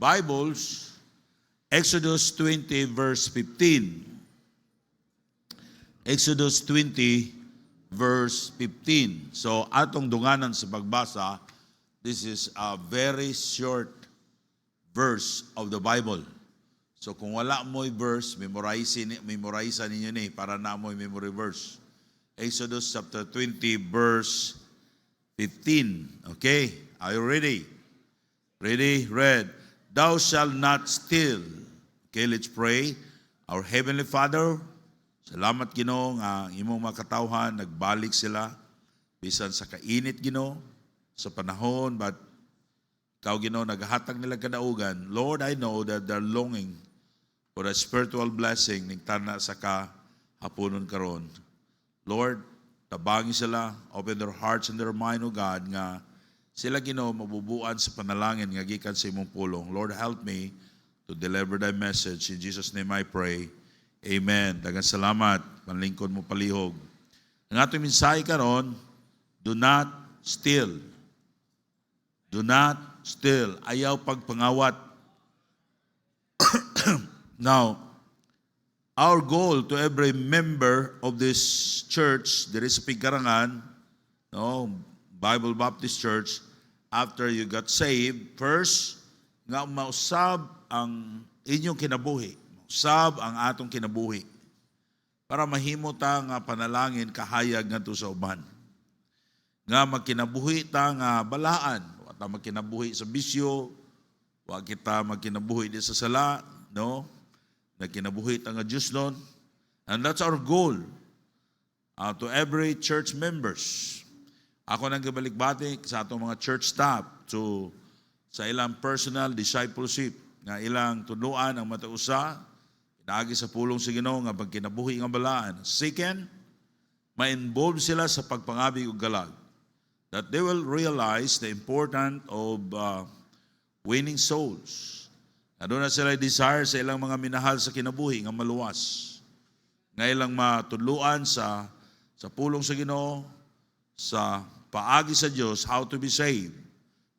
Bibles, Exodus 20 verse 15. Exodus 20 verse 15. So atong dunganan sa pagbasa, this is a very short verse of the Bible. So kung wala mo'y verse, memorize ninyo ni para na mo'y memory verse. Exodus chapter 20 verse 15. Okay, are you ready? Ready? Read. Thou shalt not steal. Okay, let's pray. Our Heavenly Father, salamat Ginoo nga imong makatawhan, nagbalik sila bisan sa kainit Ginoo sa panahon, but Ikaw Ginoo naghatag nila kadaugan. Lord, I know that they're longing for a spiritual blessing ning tana sa kahaponon karon. Lord, tabangin sila, open their hearts and their mind, O God, nga sila Ginoo mabubuan sa panalangin nga gikan sa imong pulong. Lord, help me to deliver thy message. In Jesus' name I pray. Amen. Daghang salamat. Panlingkod mo palihog. Ang atong mensahe karon, do not steal. Do not steal. Ayaw pagpangawat. Now, our goal to every member of this church, there is a Pigarangan, Bible Baptist Church, after you got saved, first, nga mausab ang inyong kinabuhi. Mausab ang atong kinabuhi. Para mahimo ta nga panalangin kahayag ngadto sa uban. Nga magkinabuhi ta nga balaan. Wa ta magkinabuhi sa bisyo, wa kita magkinabuhi di sa sala, no? Nagkinabuhi ta nga Dios nun. And that's our goal to every church members. Ako nang gibalik-balik sa atong mga church staff sa ilang personal discipleship nga ilang tunuan ang matausa, inaagi sa pulong sa Ginoo nga pagkinabuhi nga balaan. Second, ma-involve sila sa pagpangabi ug galag. That they will realize the importance of winning souls. Aduna sila desire sa ilang mga minahal sa kinabuhi nga maluwas. Nga ilang matudluan sa pulong sa Ginoo, sa paagi sa Diyos, how to be saved.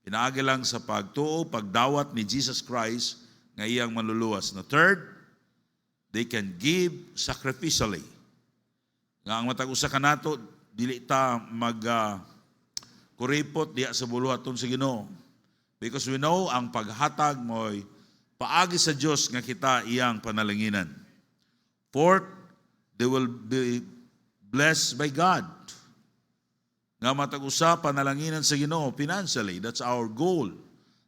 Pinaagi lang sa pagtuo, pagdawat ni Jesus Christ nga iyang maluluwas. Na third, they can give sacrificially. Nga ang matag usa kanato, dili ta kuripot diya sa buluhaton sa Ginoo. Because we know ang paghatag mo'y paagi sa Diyos nga kita iyang panalanginan. Fourth, they will be blessed by God. Nga matag-usa panalanginan sa Ginoo financially. That's our goal.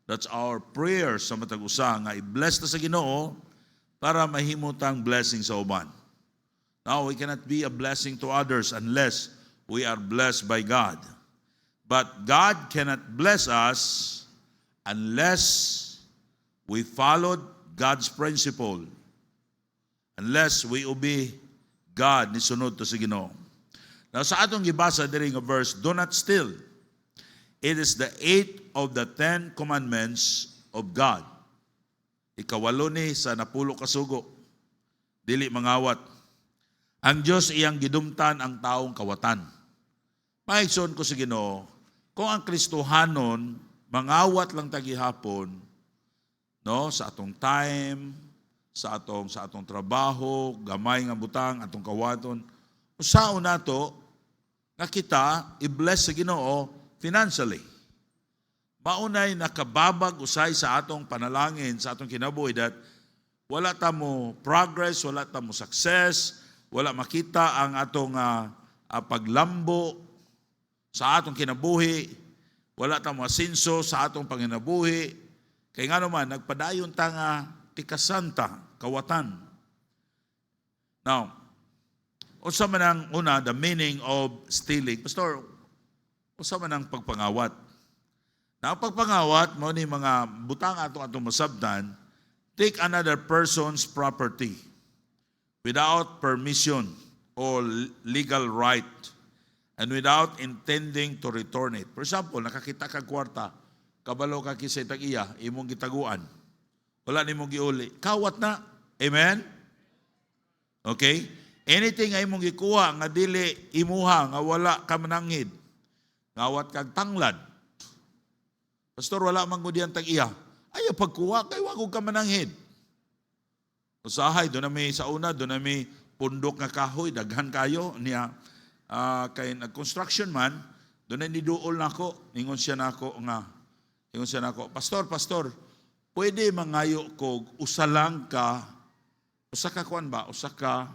That's our prayer sa matag-usa nga i-bless ta sa Ginoo para mahimutang blessing sa uban. Now, we cannot be a blessing to others unless we are blessed by God. But God cannot bless us unless we followed God's principle. Unless we obey God ni sunod to sa Ginoo. Now sa atong gibasa diri nga verse, do not steal. It is the 8th of the 10 commandments of God. Ikawalo ni sa napulo ka sugo. Dili mangawat. Ang Dios iyang gidumtan ang taong kawatan. Maigsoon ko sa Ginoo, kung ang Kristohanon mangawat lang tagihapon, no, sa atong time, sa atong trabaho, gamay nga butang atong kawaton, usaon nato nga kita i-bless sa Ginoo financially. Maunay nakababag usay sa atong panalangin, sa atong kinabuhi that wala ta mo progress, wala ta mo success, wala makita ang atong paglambo sa atong kinabuhi, wala ta mo asenso sa atong panginabuhi. Kay nga naman, nagpadayon ta nga tikasanta, kawatan. Now, unsa man ang una, the meaning of stealing. Pastor, unsa man ang pagpangawat? Na ang pagpangawat, mo ni mga butang atong masabtan, take another person's property without permission or legal right and without intending to return it. For example, nakakita ka kwarta, kabalo ka kisay tag-iya, imong gitaguan. Wala nimong giuli. Kawat na. Amen? Okay? Anything ay imong gikuha nga dili imuha nga wala ka manangid. Ngawat kag tanglad. Pastor, wala man gud tag-iya. Ayaw pagkuha, kay wag ka mananghid. Usahay, doon na may sa una, doon na may pundok nga kahoy, daghan kayo niya. Kay nag-construction man, doon na niduol na ako, ingon siya na ako, Pastor, pwede mangayo ko, usa ka kuan ba, usa ka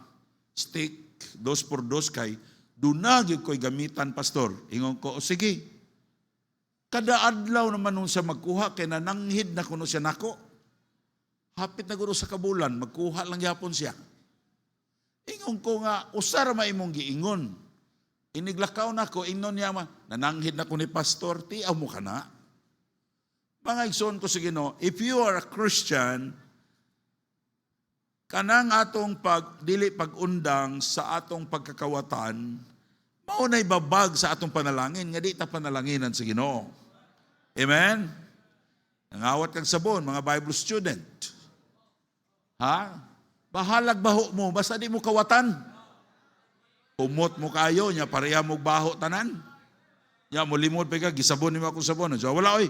stick, 2x2 kay, doon na ko'y gamitan, Pastor. Ingon ko, o sige, kada adlaw naman nung siya magkuha, kay nananghid na kuno siya nako. Hapit na guro sa kabulan, magkuha lang yapon siya. Ingon ko nga, usara maimong giingon. Iniglakaw na ko, ingnon niya nananghid na ko ni Pastor, tiaw mo ka na. Mga igsoon ko sa Ginoo, if you are a Christian, kanang atong dili pag-undang sa atong pagkakawatan, maunay babag sa atong panalangin, nga di ta panalanginan sa Ginoo. Amen? Nangawat kang sabon, mga Bible student. Ha? Bahalag baho mo, basta di mo kawatan. Umot mo kayo, niya pareha mo baho tanan. Niya mo limod pa ka, gisabon ni mo akong sabon. So, wala oy.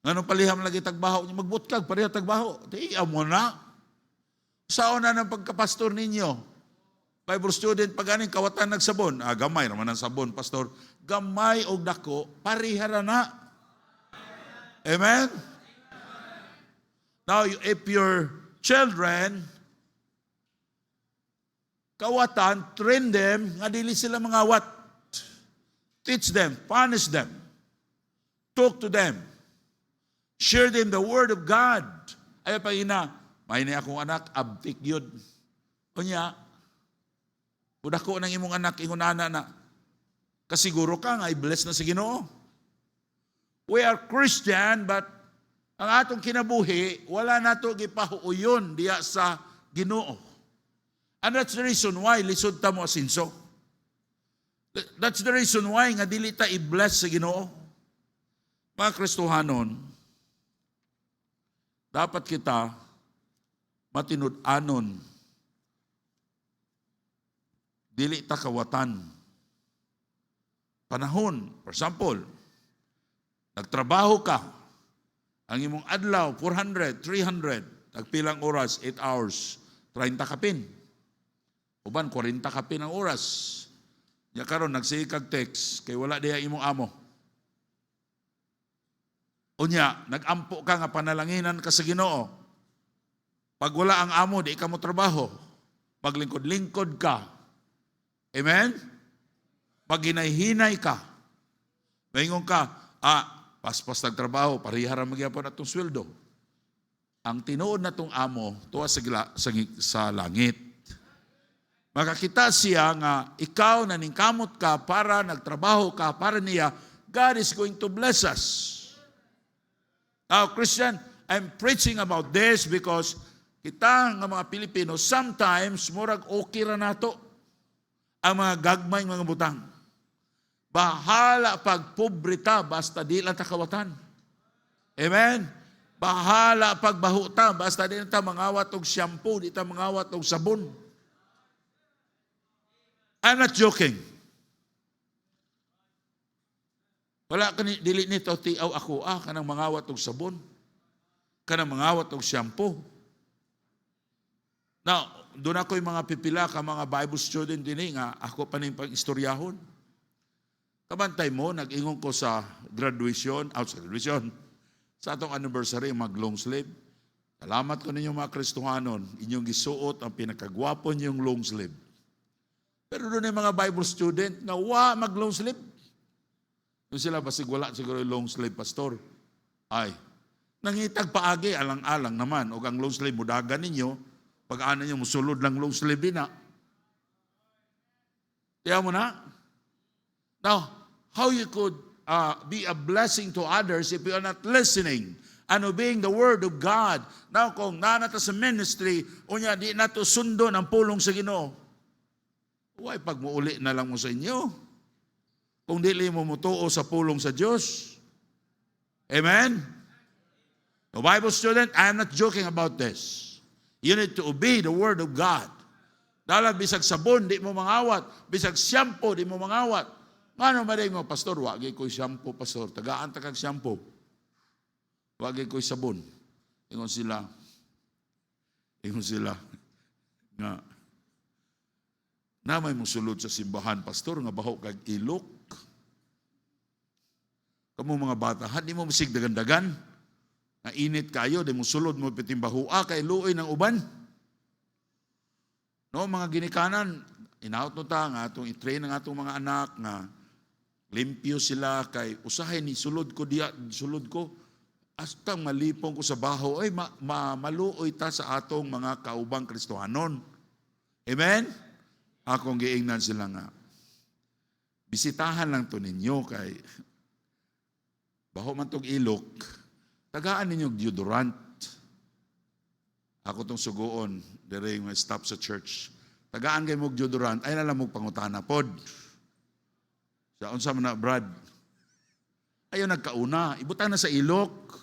Anong paliham lagi tagbaho niya, magbutkag, pareha tagbaho. Tiyaw mo na. Saan na ng pagkapastor ninyo? Bible student, pag aning kawatan nagsabon, gamay naman ang sabon, Pastor. Gamay o dako, parihara na. Amen? Now, if your children, kawatan, train them, nga dili sila mangawat. Teach them, punish them, talk to them, share them the Word of God. Ay pa ina, may na akong anak, abtik yun. Kunya, budak ko ng imong anak, ingon na, kasiguro ka nga, i-bless na sa Ginoo. We are Christian, but ang atong kinabuhi, wala nato gipahuuyon diya sa Ginoo. And that's the reason why lisod ta mo asinso. That's the reason why nga dili ta i-bless sa Ginoo. Mga Kristohanon, dapat kita matinud-anon. Dili ta kawatan. Panahon, for example, nagtrabaho ka, ang imong adlaw, 400, 300, nagpilang oras, 8 hours, 30 kapin. Uban, 40 kapin ang oras. Nya karon nagsikag text, kay wala diha imong amo. Unya, nagampo ka nga panalanginan ka sa Ginoo. Pag wala ang amo, di ka mo trabaho. Maglingkod-lingkod ka. Amen? Pag hinay-hinay ka. Maingon ka, paspas nagtrabaho, parihara magyapon atong sweldo. Ang tinuod na tong amo, tuwa sa langit. Makakita siya nga, ikaw na ningkamot ka para nagtrabaho ka para niya, God is going to bless us. Now, Christian, I'm preaching about this because kita nga mga Pilipino, sometimes murag okay ra nato ang mga gagmay mga butang. Bahala pag pobrita basta di lang takawatan. Amen? Bahala pag bahuta basta di lang ta mangawat og shampoo, di ta mangawat og sabon. I'm not joking. Wala ka dili nito tiaw ako, kanang mangawat og sabon. Kanang mangawat og shampoo. Now, doon ako'y mga pipila ka mga Bible student din nga ako pa ning pag-istoryahon. Kabantay mo, nag-ingon ko sa graduation, sa atong anniversary, mag-long sleeve. Salamat ko ninyo mga Kristohanon, inyong gisuot ang pinakagwapo niyong long sleeve. Pero doon yung mga Bible student na mag-long sleeve. Doon sila, basig wala siguro yung long sleeve, Pastor. Ay, nangitag paagi, alang-alang naman. O ang long sleeve, mudagan ninyo, pag-ano nyo, musulod lang long sleeve din na. Tiyan mo na? Now, how you could be a blessing to others if you are not listening and obeying the Word of God. Now, kung nanata sa ministry, unya, di nato sundo ng pulong sa Ginoo. Why, pag muuli na lang mo sa inyo. Kung dili mo mutuo sa pulong sa Diyos. Amen? The Bible student, I am not joking about this. You need to obey the Word of God. Dahil bisag sabon, di mo mangawat. Bisag shampoo, di mo mangawat. Ano ba rin mo, Pastor? Wagi ko shampoo, Pastor. Tagaan ta kag shampoo. bagay ko'y sabon. Ingon sila nga namay mong sulod sa simbahan, pastor, nga baho kag ilok. Kamu mga bata, di mo masig dagan-dagan. Na init kayo, di mo sulod mo petimbahua kay luoy ng uban. No, mga ginikanan, inaot no ta nga atong i-train ang atong mga anak nga limpyo sila kay usahay ni sulod ko hasta malipong ko sa baho ay maluoy ta sa atong mga kaubang Kristohanon. Amen? Akong giingnan sila nga bisitahan lang to ninyo kay baho man tong ilok, tagaan ninyo deodorant. Ako tong sugoon, dire yung stop sa church. Tagaan kayo mong deodorant, ay nalang mong pangutana pod. Sa unsa man na, Brad? Ayaw nagkauna, ibutan na sa ilok.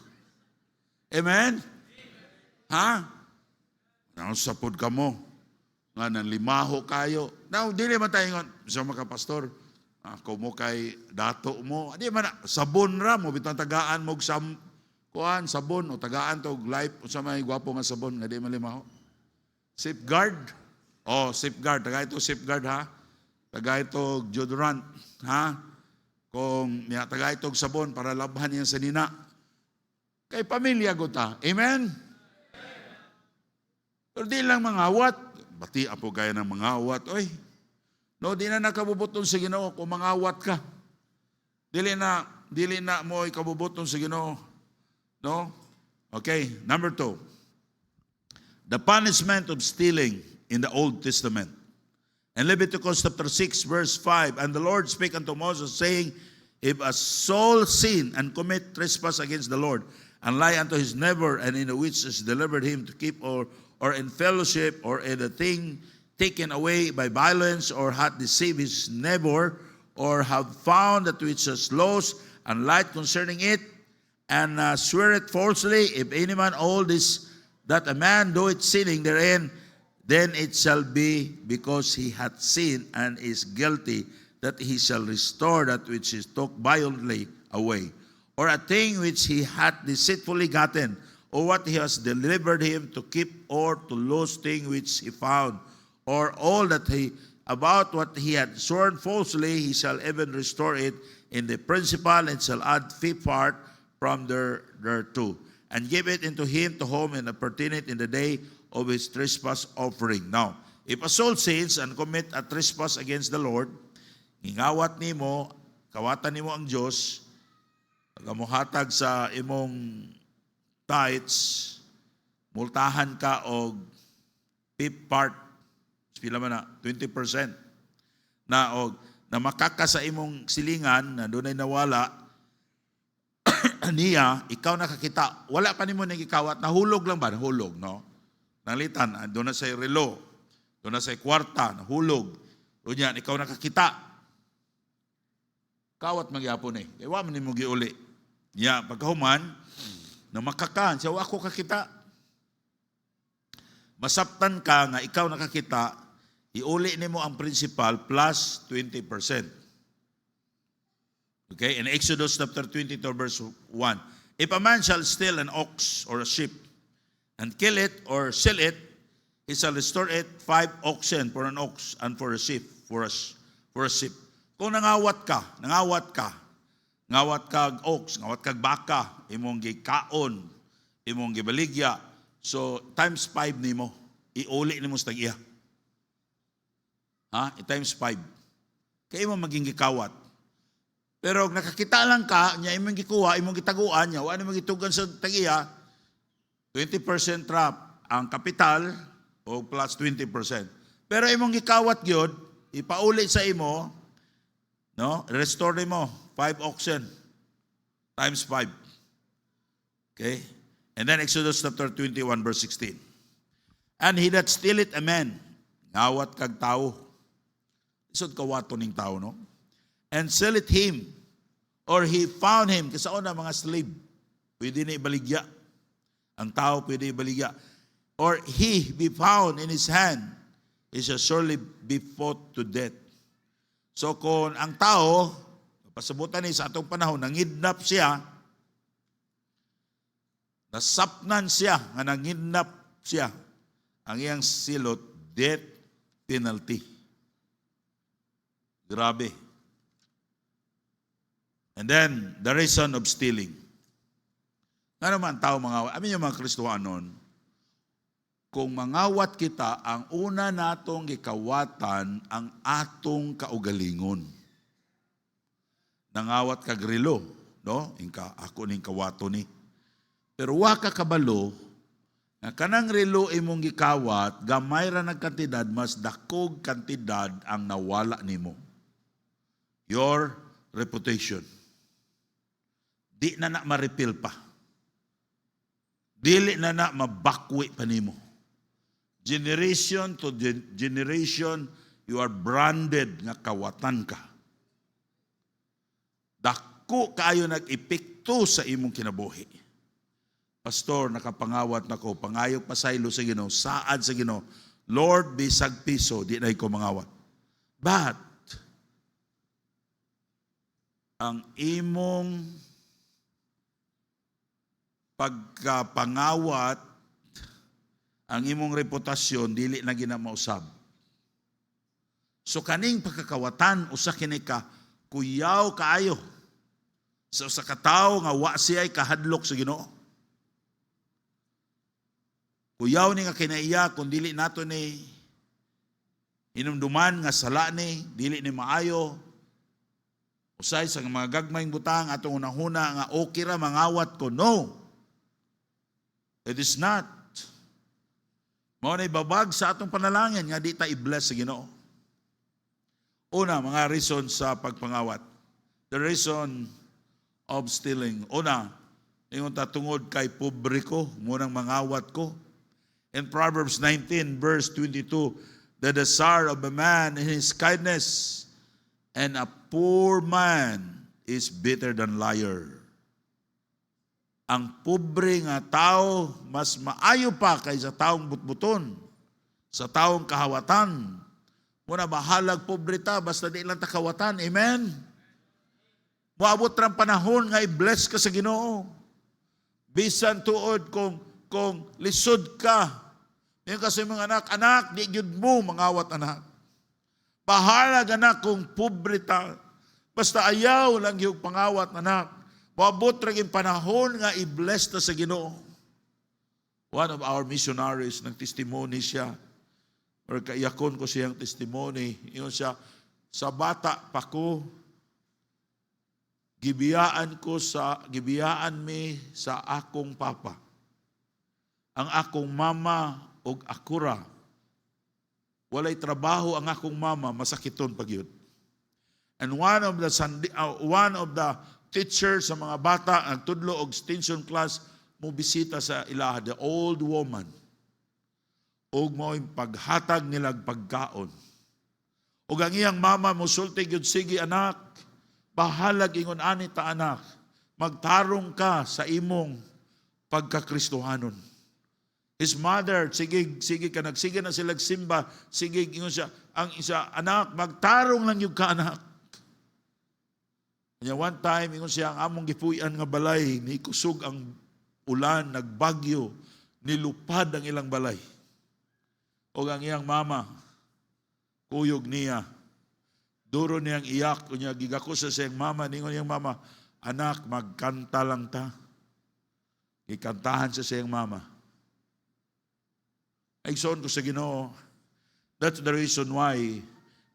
Amen? Ha? Sa pod ka mo. Nga nang limaho kayo. Now, di naman tayo nga, sa mga pastor, ako mo kay dato mo. Di man, sabon ra mo, bitang tagaan mo sabon o tagaan to life o sa may gwapo nga sabon nga di malimaho. Safeguard. Safeguard. Taga ito safeguard ha. Taga ito deodorant ha. Kung taga ito sabon para labhan niya sa nina. Kay pamilya ko ta. Amen? Pero di lang mga awat. Bati apo kaya ng mga awat. Oy, no, di na nakabubuton sa Ginoo kung mga awat ka. Dili na mo ikabubuton sa Ginoo. No? Okay, number 2. The punishment of stealing in the Old Testament. In Leviticus chapter 6, verse 5, and the Lord spake unto Moses, saying, if a soul sin and commit trespass against the Lord, and lie unto his neighbor, and in the which is delivered him to keep, or in fellowship, or in a thing taken away by violence, or hath deceived his neighbor, or have found that which is lost, and lied concerning it, and swear it falsely, if any man all this, that a man do it sinning therein, then it shall be because he hath sinned and is guilty, that he shall restore that which is took violently away, or a thing which he hath deceitfully gotten, or what he has delivered him to keep, or to lose thing which he found, or all that he about what he had sworn falsely, he shall even restore it in the principal, and shall add fifth part from thereto, and give it into him to whom and appertain it in the day of his trespass offering. Now, if a soul sins and commit a trespass against the Lord, ingawat nimo, kawatan nimo ang Diyos, pagamuhatag sa imong tithes, multahan ka og fifth part, pila man na, 20%, na makaka sa imong silingan, na doon ay nawala, niya, ikaw nakakita, wala pa nimo nagikawat, nahulog lang ba? Nahulog, no? Nalitan, doon na sa relo, doon na sa kwarta, nahulog. Doon yan, ikaw nakakita. Kawat magyapon eh. Ewa man nimo giuli. Niya, pagkahuman, na makakan, siya, ako kakita. Masaptan ka nga, ikaw nakakita, iuli nimo ang principal plus 20%. Okay, in Exodus chapter 22, verse 1. If a man shall steal an ox or a sheep, and kill it or sell it, he shall restore it 5 oxen for an ox, and for a sheep, for a sheep. Kung ngawat kag ox, ngawat kag baka, imong gikaon, imong gibaligya, so times 5 nimo, iuli nimo sa tag-iya. Ha? Times 5. Kaya mo maging gikawat. Pero nakakita lang ka, niya imong gikuha, imong gitaguan niya, wala imong gitugan sa tag-iya, 20% trap ang kapital o plus 20%. Pero imong gikawat gyud, ipauli sa imo, no? Restore mo 5 oxen times 5. Okay? And then Exodus chapter 21 verse 16. And he that stealeth a man, ngawat kag tao. Isod kawato ning tao, no? And sell it him, or he found him, kasi una mga slave, pwede na ibaligya. Ang tao pwede ibaligya. Or he be found in his hand, he shall surely be put to death. So kung ang tao, pasabutan ni sa atong panahon, nangidnap siya, Nasapnan siya, nga nanginap siya. Ang iyang silot, death penalty. Grabe. And then, the reason of stealing. Nga naman tao mangawat. Amin yung mga Kristohanon, kung mangawat kita, ang una natong gikawatan ang atong kaugalingon. Nangawat ka grilo, no? Inka, ako ning kawato ni. Pero wa ka kabalo, na kanang relo imong gikawat, gamay ra nagkantidad, mas dakog kantidad ang nawala nimo. Your reputation. Di na ma-refill pa. Dili na mabakwi pa nimo. Generation to generation, you are branded nga kawatan ka. Dako kaayo nag-epekto sa imong kinabuhi. Pastor, nakapangawat na ko, pangayok pasaylo sa Ginoo, saad sa Ginoo, Lord, bisag piso, di na ko mangawat. But, ang imong pagkapangawat, ang imong reputasyon, dili na ginamausab. So, kaning pagkakawatan, usa kini ka, kuyaw kaayo. So, sa katao, nga wa siya'y kahadlok sa Ginoo. Kuyaw ni nga kinaiya kung dili nato ni inumduman nga sala ni, dili ni maayo. Usay sa mga gagmayng butang atong unahuna nga okay ra mangawat ko. No. It is not. Mao na ibabag sa atong panalangin nga di ta i-bless sa Ginoo. Una, mga reason sa pagpangawat. The reason of stealing. Una, ingon ta tungod kay pobre ko, munang mangawat ko. In Proverbs 19, verse 22, the desire of a man is his kindness, and a poor man is better than liar. Ang pobre nga tao, mas maayo pa kaysa taong butbuton, sa taong kahawatan. Muna bahalag pobre ta, basta di lang ta kawatan. Amen? Moabot ng panahon nga i-bless ka sa Ginoo. Bisan tuod kung lisod ka, yung kasi mga anak, di yun mo mangawat anak. Bahalag anak kung pobre ta. Basta ayaw lang yung pangawat anak. Maabot rin panahon nga i-bless ta sa Ginoo. One of our missionaries, nag-testimony siya. Or kaiyakon ko siyang testimony. Yun siya, sa bata pa ko, gibiyaan mi sa akong papa. Ang akong mama og akura. Walay trabaho ang akong mama, masakiton pagyud. And one of the teachers sa mga bata ang tudlo og extension class mo bisita sa ilaha, the old woman. Og mo paghatag nilag pagkaon. Og ang iyang mama mo sulti gyud, sige anak, bahalag ingon ani ta anak, magtarong ka sa imong pagkakristohanon. His mother, sige na sila simba, sige, ingon siya, ang isa, anak, magtarong lang yung ka, anak. Kanya one time, ingon siya, ang among gipuyan nga balay, ni kusog ang ulan, nagbagyo, nilupad ang ilang balay. O ang iyang mama, kuyog niya, duro niyang iyak, kunya gigako sa siyang mama, ningon niyang mama, anak, magkanta lang ta. Ikantahan sa siyang mama. Igsoon ko sa Ginoo, that's the reason why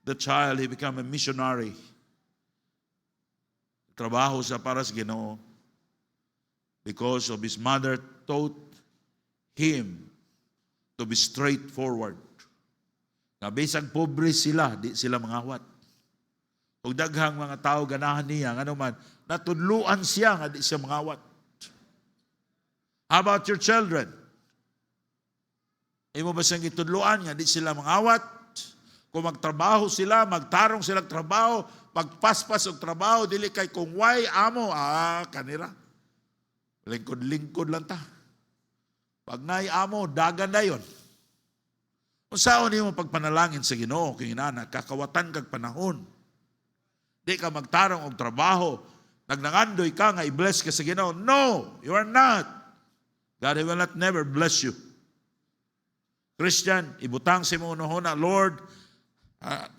the child, he became a missionary. Trabaho sa para sa Ginoo. Because of his mother taught him to be straightforward. Nga bisag pobre sila, di sila mangawat. Kung daghang mga tao ganahan niya, ano man, natudluan siya nga di siya mangawat. How about your children? Imo ba siyang itudluan nga di sila mangawat? Kung magtrabaho sila, magtarong sila trabaho, pagpaspas og trabaho, dili kay kung why amo, kanira. Lingkod-lingkod lang ta. Pag nai amo, dagan na yun. Kung saan mo pagpanalangin sa Ginoo, kung inana, kakawatan kag panahon. Di ka magtarong og trabaho, nagnangandoy ka nga i-bless ka sa Ginoo. No, you are not. God will not never bless you. Christian, ibutang si mo na, Lord,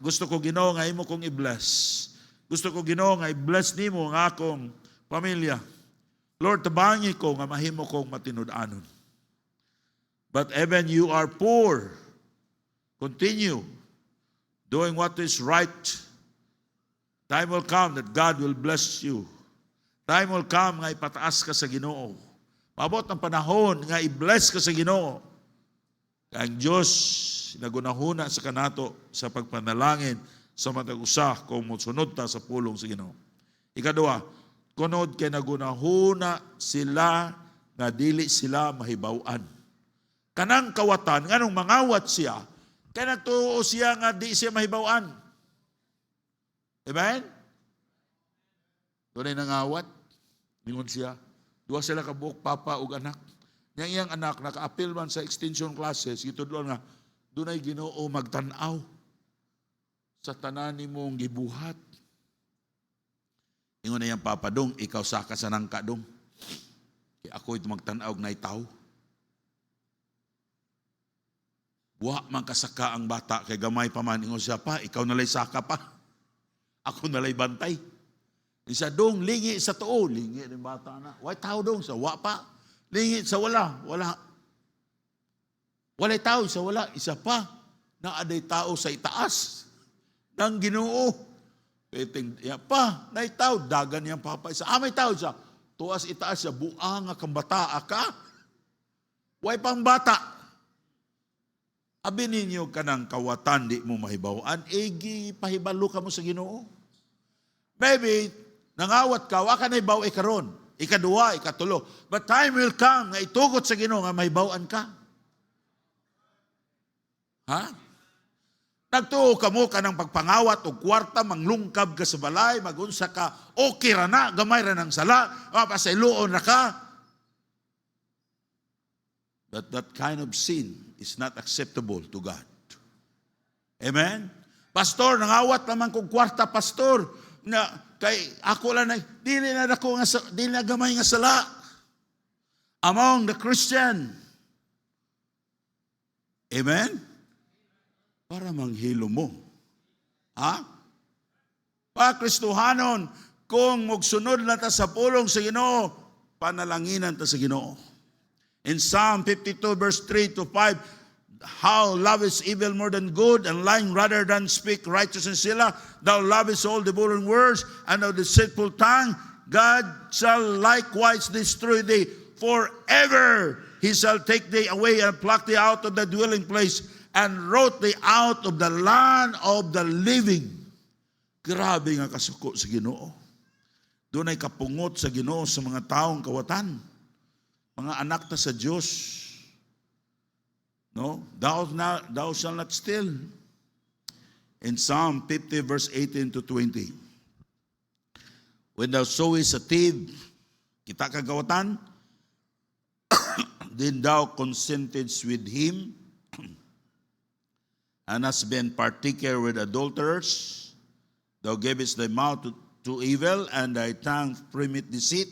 gusto ko Ginoo nga imo kong i-bless. Gusto ko Ginoo nga i-bless nimo nga akong pamilya. Lord, tabangi ko nga mahimo kong matinud-anon. But even you are poor, continue doing what is right. Time will come that God will bless you. Time will come nga ipataas ka sa Ginoo. Maabot ang panahon nga i-bless ka sa Ginoo. Ang Diyos nagunahuna sa kanato sa pagpanalangin sa matag usa kung mosunod ta sa pulong sa Ginoo. Ikaduha, kunod kay nagunahuna sila nga dili sila mahibaw-an. Kanang kawatan nganong mangawat siya kay nagtuo siya nga di siya mahibaw-an. Amen? Doon ay nangawat. Ningon siya. Duwa sila kabuok, papa ug anak. Yang iyang anak, naka-appeal man sa extension classes, ito doon nga, doon ay Ginoo magtanaw sa tanan nimong gibuhat. Ingon na yung papa dong, ikaw saka sa nangka dong. Kaya ako ito magtanaw na itaw. Buha man kasaka ang bata, kay gamay pa man, ingon siya pa, ikaw nalay saka pa. Ako nalay bantay. Isa dong, lingi sa tuo, lingi ng bata na. Why tao dong, sa wa pa. Lingi sa wala, wala. Walay tao sa wala, isa pa. Naaday tao sa itaas. Nang Ginoo. Peting, ya pa, na itaw, dagan niyang papa. Isa, may tao siya. Tuas itaas siya, buang kang bata ka. Way pang bata. Abi ninyo ka ng kawatan, di mo mahibawaan, pahibalo ka mo sa Ginoo. Maybe, nangawat ka, waka na ibaw ikaron. Ikaduwa, ikatulo. But time will come nga itugot sa Ginoo nga mahibawaan ka. Ha? Nagtuo ka mo ka ng pagpangawat o kwarta, manglungkab ka sa balay, magunsa ka, okay ra na, gamay ra ng sala, mapasailoon na ka. That kind of sin is not acceptable to God. Amen? Pastor, nangawat naman kong kwarta, pastor, na kay ako lang dili na gamay nga sala among the Christian. Amen? Para manghilo mo. Ha? Pa-Kristohanon, kung magsunod na ta sa pulong sa Ginoo, panalanginan ta sa Ginoo. In Psalm 52 verse 3 to 5, how lovest evil more than good, and lying rather than speak righteousness sila. Thou lovest all devouring words, and of deceitful tongue, God shall likewise destroy thee forever. He shall take thee away and pluck thee out of the dwelling place, and root thee out of the land of the living. Grabe nga kasuko sa Ginoo. Doon ay kapungot sa Ginoo sa mga taong kawatan. Mga anak ta sa Diyos. No, thou shalt not steal. In Psalm 50 verse 18 to 20. When thou sowest a thief, kita kagawatan, then thou consentest with him, and hast been partaker with adulterers. Thou gavest thy mouth to evil, and thy tongue frameth deceit.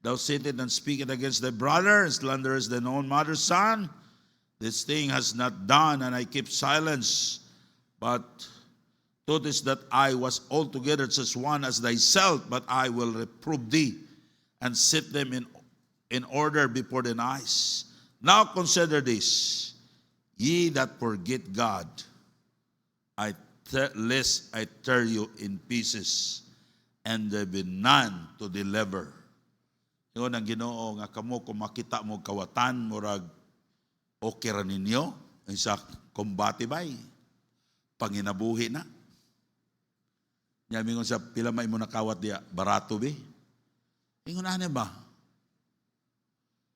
Thou sittest and speakest against thy brother, and slanderest thine own mother's son. This thing has not done, and I keep silence. But notice that I was altogether such one as thyself, but I will reprove thee, and set them in order before thine eyes. Now consider this, ye that forget God, lest I tear you in pieces, and there be none to deliver. Yun ang Ginoo nga kamo kung makita mo kawatan, murag okay ra ninyo, sa kumbati bay, panginabuhi na. Yamingon sa pila may mo nakawat diya, barato be. Ingon na ba?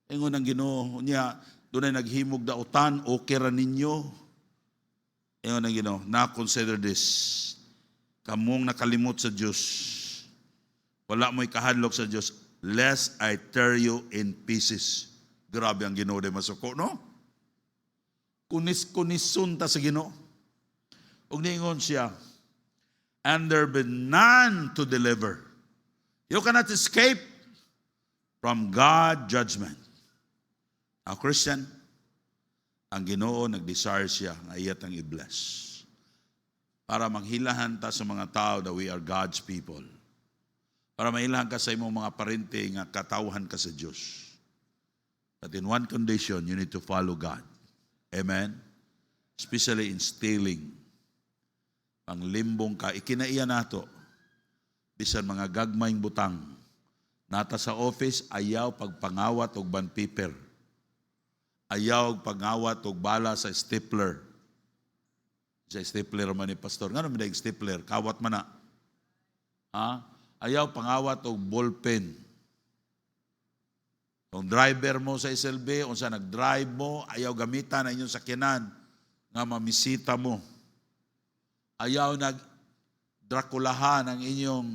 Ingon ang Ginoo niya, doon ay naghimog dautan, okay ra ninyo. Ingon ang Ginoo, na consider this, kamong nakalimot sa Diyos, wala mo'y kahadlok sa Diyos, lest I tear you in pieces. Grabe ang Ginoo de masuko, no? Kunis-kunisun ta sa Ginoo. Ug niingon siya, and there be none to deliver. You cannot escape from God's judgment. A Christian, ang Ginoo nag-desire siya nga iyat ang i-bless. Para manghilahan ta sa mga tao that we are God's people. Para mailahan ka sa imong mga parente nga katawhan ka sa Diyos. But in one condition, you need to follow God. Amen? Especially in stealing. Panglimbong ka, ikinaiya nato. Bisan mga gagmayng butang. Nata sa office, ayaw pagpangawat og bond paper. Ayaw pangawat og bala sa stapler. Sa stapler man ni pastor. Ngano man stapler? Kawat man na. Ha? Ayaw pangawat og ballpen. Kung driver mo sa SLB, kung sa nag-drive mo, ayaw gamitan ang inyong sakyanan nga mamisita mo. Ayaw nag-drakulahan ang inyong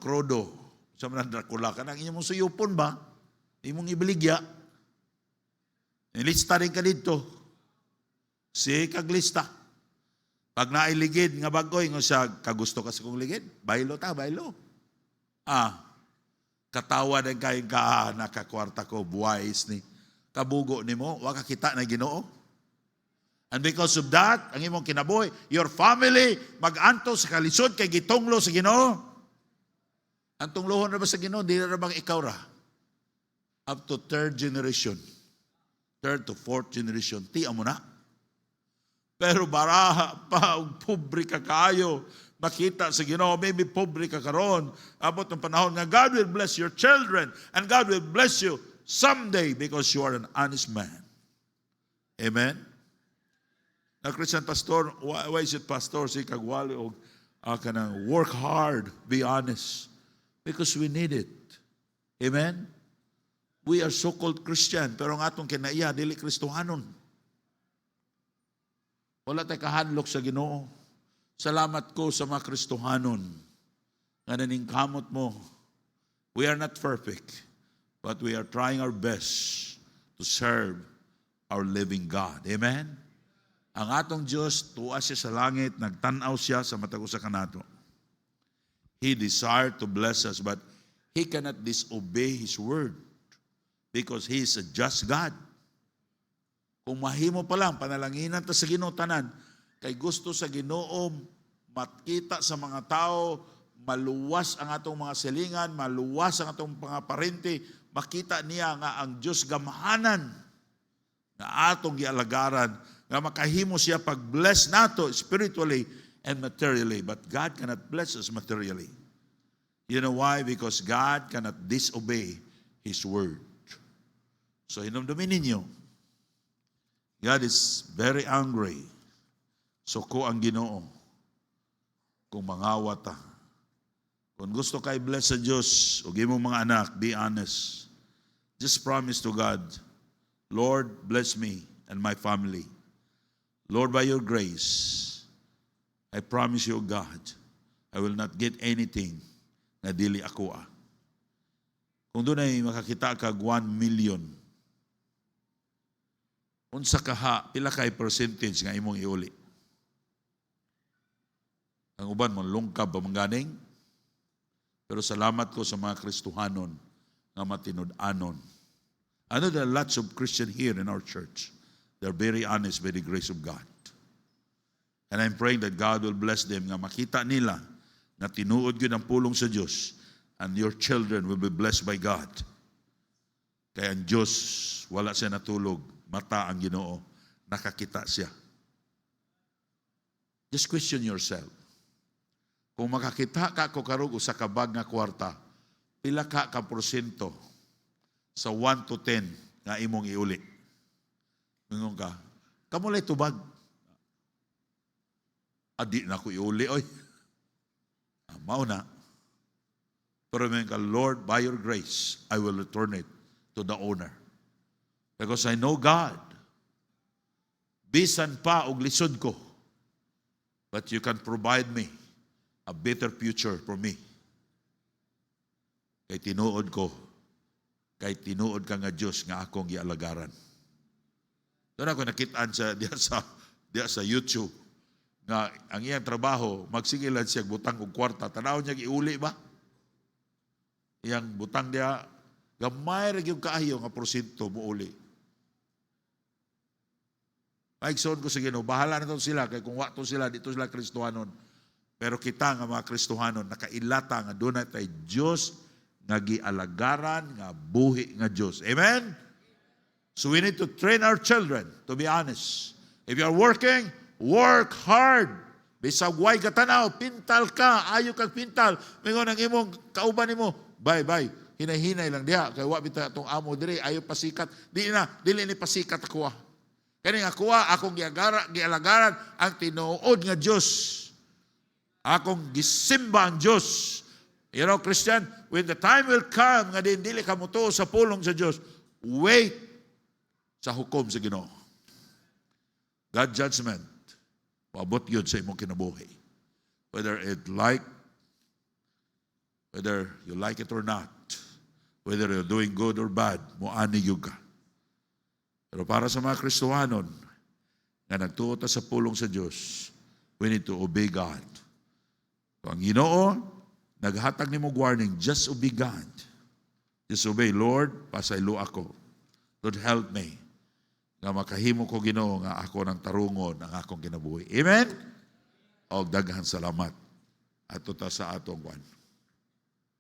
krodo. Sa mga Dracula, kanang inyong suyupon ba? Imong ibaligya. Ilista rin ka dito. Si kaglista. Pag nailigid nga bagoy, nga siya, kagusto ka sa kong ligid? Baylo ta, baylo. Katawa din kayo ka, nakakwarta ko, buwais ni. Kabugo ni mo, waka kita na Ginoo. And because of that, ang imong kinabuhi, your family, mag-anto sa kalisod, kay gitonglo sa Ginoo. Ang tunglohon na ba sa Ginoo, di na bang ikaw ra? Up to third generation. Third to fourth generation. Tiyan mo na. Pero baraha pa, pobre ka kayo. Makita sa Ginoo, maybe pobre ka karon. Abot ng panahon nga, God will bless your children and God will bless you someday because you are an honest man. Amen? Na Christian pastor, why is it pastor? Si kagwali o kanang work hard, be honest. Because we need it. Amen? We are so-called Christian, pero ang atong kinaiya, dili Kristohanon. Wala tayo kahanlok sa Ginoo. Salamat ko sa mga Kristohanon nga naningkamot mo. We are not perfect, but we are trying our best to serve our living God. Amen? Ang atong Diyos, tuwa siya sa langit, nagtanaw siya sa mata ko sa kanato. He desired to bless us, but He cannot disobey His word. Because He is a just God. Kung mahimo pa lang, panalanginan ta sa Ginoo tanan, kay gusto sa Ginoo makita sa mga tao, maluwas ang atong mga silingan, maluwas ang atong mga parente, makita niya nga ang Diyos gamhanan na atong gialagaran, nga makahimo siya pag-bless nato spiritually and materially. But God cannot bless us materially. You know why? Because God cannot disobey His word. So hinumdumin ninyo, God is very angry. So ko ang Ginoo, kung mangawat ta. Kung gusto kay bless sa Diyos, o mo mga anak, be honest. Just promise to God, Lord, bless me and my family. Lord, by your grace, I promise you, God, I will not get anything na dili ako. Kung doon ay makakita kag 1 million, unsa kaha, pila kay percentage nga imong iuli? Ang uban mo, lungkab ba mangganing? Pero salamat ko sa mga Kristohanon nga matinud-anon. I know there are lots of Christians here in our church. They're very honest by the grace of God. And I'm praying that God will bless them nga makita nila na tinuod yun ang pulong sa Diyos and your children will be blessed by God. Kaya ang Diyos, wala siya natulog, mata ang Ginoo, nakakita siya. Just question yourself. Kung makakita ka ko karug usa ka bag nga kwarta, pila ka porsyento sa 1 to 10 nga imong iuli? Ngungon ka, kamulay tubag. Adi na ko iuli, oy. Mao na. Pero may ka, Lord, by your grace, I will return it to the owner. Because I know God, bisan pa og lisod ko, but you can provide me a better future for me. Kay tinuod ko, kay tinuod ka nga Diyos nga akong gialagaran. Doon ako nakitaan diya sa YouTube nga ang iyang trabaho, magsigilan siya butang og kwarta. Tanaw niya giuli ba? Iyang butang diya, gamay ra gyud kaayo nga porsyento muuli. Maigsoon ko sa Ginoo, bahala na to sila kay kung wa to sila dito sila Kristohanon. Pero kita nga mga Kristohanon nakailata nga dunay tay Dios nga gialagaran nga buhi nga Dios. Amen. So we need to train our children to be honest. If you are working, work hard. Bisag way katanaw, pintal ka, ayo kag pintal. Mingon ang imong kauban nimo, bye. Hinay-hinay lang diha kay wa bitaw atong amo diri ayo pasikat. Dili ni pasikat ako. Kani nga kuha akong gialagaran ang tinuod nga Dios. Akong gisimba ang Dios. You know, Christian, when the time will come nga dili ka mutuo sa pulong sa Dios, wait sa hukom sa Ginoo. God judgment, paabot yun sa imong kinabuhi. Whether you like it or not, whether you're doing good or bad, muani yun ka. Pero para sa mga Kristohanon na nagtuo ta sa pulong sa Diyos, we need to obey God. So, ang Ginoo, naghatag nimo warning, just obey God. Just obey, Lord, pasaylo ako. Lord, help me. Nga makahimo ko Ginoo nga ako ng tarungon ang akong kinabuhi. Amen? O daghan salamat. Ato ta sa atong kwan.